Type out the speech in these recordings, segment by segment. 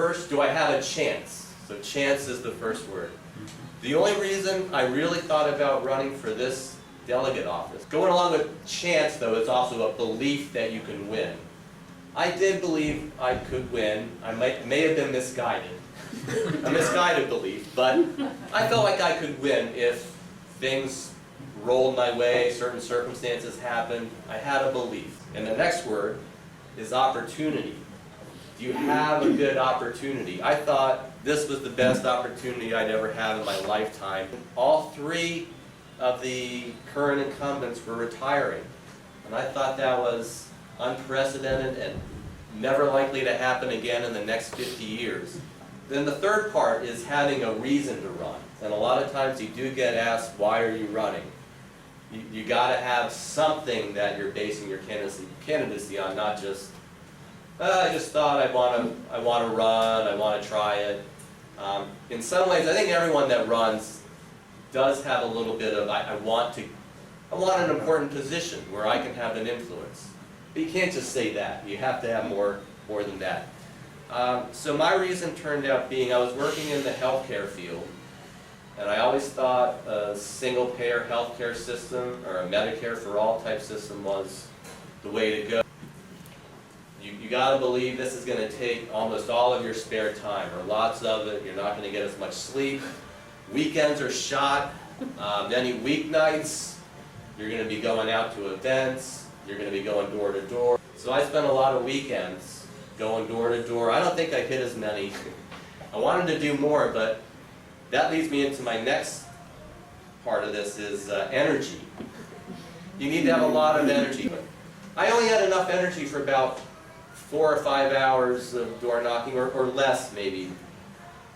first, do I have a chance? So chance is the first word. The only reason I really thought about running for this delegate office, going along with chance though, is also a belief that you can win. I did believe I could win. I may have been misguided. A misguided belief, but I felt like I could win if things rolled my way, certain circumstances happened. I had a belief. And the next word is opportunity. Do you have a good opportunity? I thought this was the best opportunity I'd ever had in my lifetime. All three of the current incumbents were retiring, and I thought that was unprecedented and never likely to happen again in the next 50 years. Then the third part is having a reason to run. And a lot of times you do get asked, why are you running? You got to have something that you're basing your candidacy on, not just, I just thought I want to run, I want to try it. In some ways, I think everyone that runs does have a little bit of, I want an important position where I can have an influence. But you can't just say that. You have to have more than that. So my reason turned out being I was working in the healthcare field, and I always thought a single-payer healthcare system or a Medicare for all type system was the way to go. You got to believe this is going to take almost all of your spare time, or lots of it. You're not going to get as much sleep. Weekends are shot. Any weeknights, you're going to be going out to events. You're going to be going door to door. So I spent a lot of weekends going door to door. I don't think I hit as many. I wanted to do more, but that leads me into my next part of this is energy. You need to have a lot of energy. I only had enough energy for about 4 or 5 hours of door knocking, or less maybe.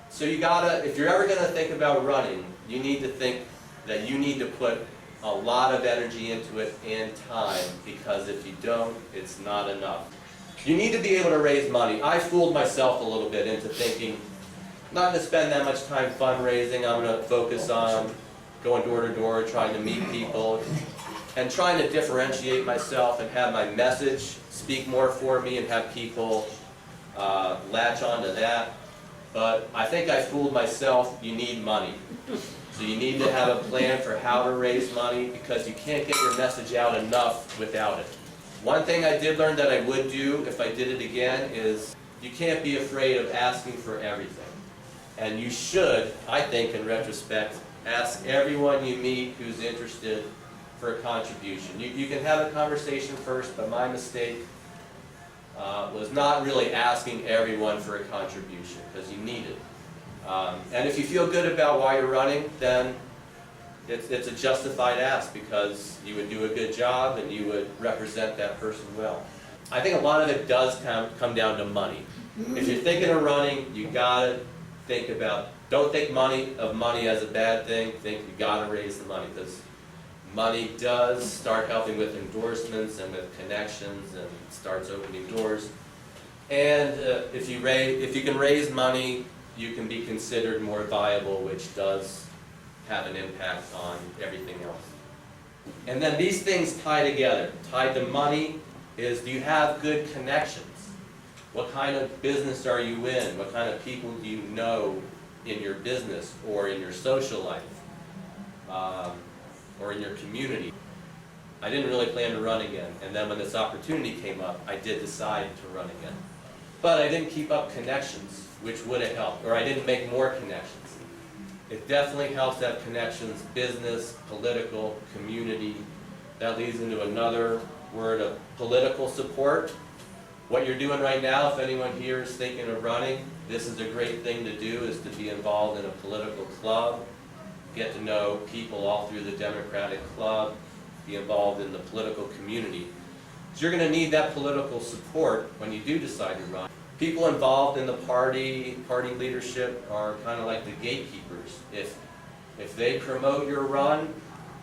So you gotta, if you're ever gonna think about running, you need to think that you need to put a lot of energy into it and time, because if you don't, it's not enough. You need to be able to raise money. I fooled myself a little bit into thinking, I'm not going to spend that much time fundraising. I'm going to focus on going door to door, trying to meet people, and trying to differentiate myself and have my message speak more for me and have people latch onto that. But I think I fooled myself. You need money. So you need to have a plan for how to raise money, because you can't get your message out enough without it. One thing I did learn that I would do if I did it again is you can't be afraid of asking for everything. And you should, I think in retrospect, ask everyone you meet who's interested for a contribution. You can have a conversation first, but my mistake was not really asking everyone for a contribution, because you need it. And if you feel good about why you're running, then it's a justified ask, because you would do a good job and you would represent that person well. I think a lot of it does come down to money. If you're thinking of running, you gotta think about, don't think of money as a bad thing. Think you gotta raise the money, because money does start helping with endorsements and with connections, and starts opening doors. And if you can raise money, you can be considered more viable, which does have an impact on everything else. And then these things tie together. Tied to money is, do you have good connections? What kind of business are you in? What kind of people do you know in your business or in your social life or in your community? I didn't really plan to run again, and then when this opportunity came up, I did decide to run again. But I didn't keep up connections, which would have helped, or I didn't make more connections. It definitely helps to have connections, business, political, community. That leads into another word of political support. What you're doing right now, if anyone here is thinking of running, this is a great thing to do, is to be involved in a political club, get to know people all through the Democratic Club, be involved in the political community. So you're going to need that political support when you do decide to run. People involved in the party leadership are kind of like the gatekeepers. If they promote your run,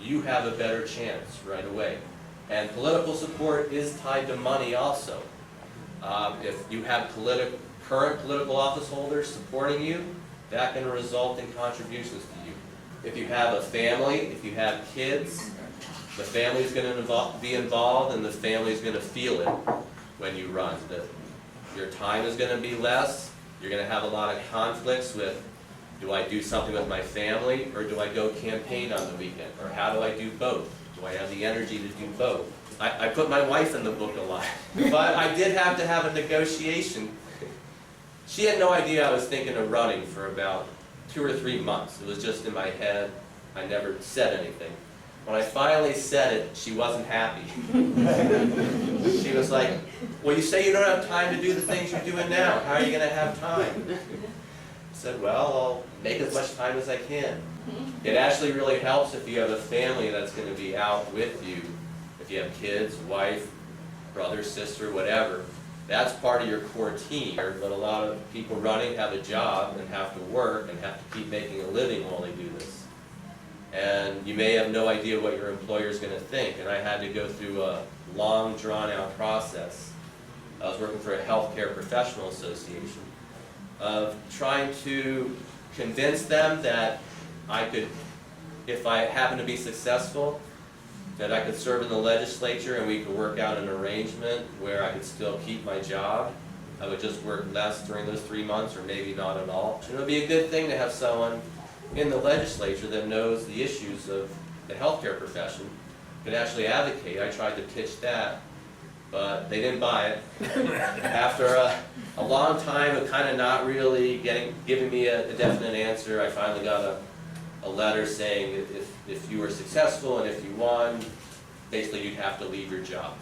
you have a better chance right away. And political support is tied to money also. If you have current political office holders supporting you, that can result in contributions to you. If you have a family, if you have kids, the family is going to be involved, and the family is going to feel it when you run. Your time is going to be less, You're going to have a lot of conflicts with, do I do something with my family, or do I go campaign on the weekend? Or how do I do both? Do I have the energy to do both? I put my wife in the book a lot, but I did have to have a negotiation. She had no idea I was thinking of running for about 2 or 3 months. It was just in my head. I never said anything. When I finally said it, she wasn't happy. She was like, well, you say you don't have time to do the things you're doing now. How are you going to have time? I said, well, I'll make as much time as I can. It actually really helps if you have a family that's going to be out with you. If you have kids, wife, brother, sister, whatever, that's part of your core team. But a lot of people running have a job and have to work and have to keep making a living while they do this. And you may have no idea what your employer is going to think. And I had to go through a long, drawn-out process. I was working for a healthcare professional association of trying to convince them that I could, if I happen to be successful, that I could serve in the legislature and we could work out an arrangement where I could still keep my job. I would just work less during those 3 months, or maybe not at all. And it would be a good thing to have someone in the legislature that knows the issues of the healthcare profession, could actually advocate. I tried to pitch that, but they didn't buy it. After a long time of kind of not really giving me a definite answer, I finally got a letter saying that if you were successful and if you won, basically you'd have to leave your job.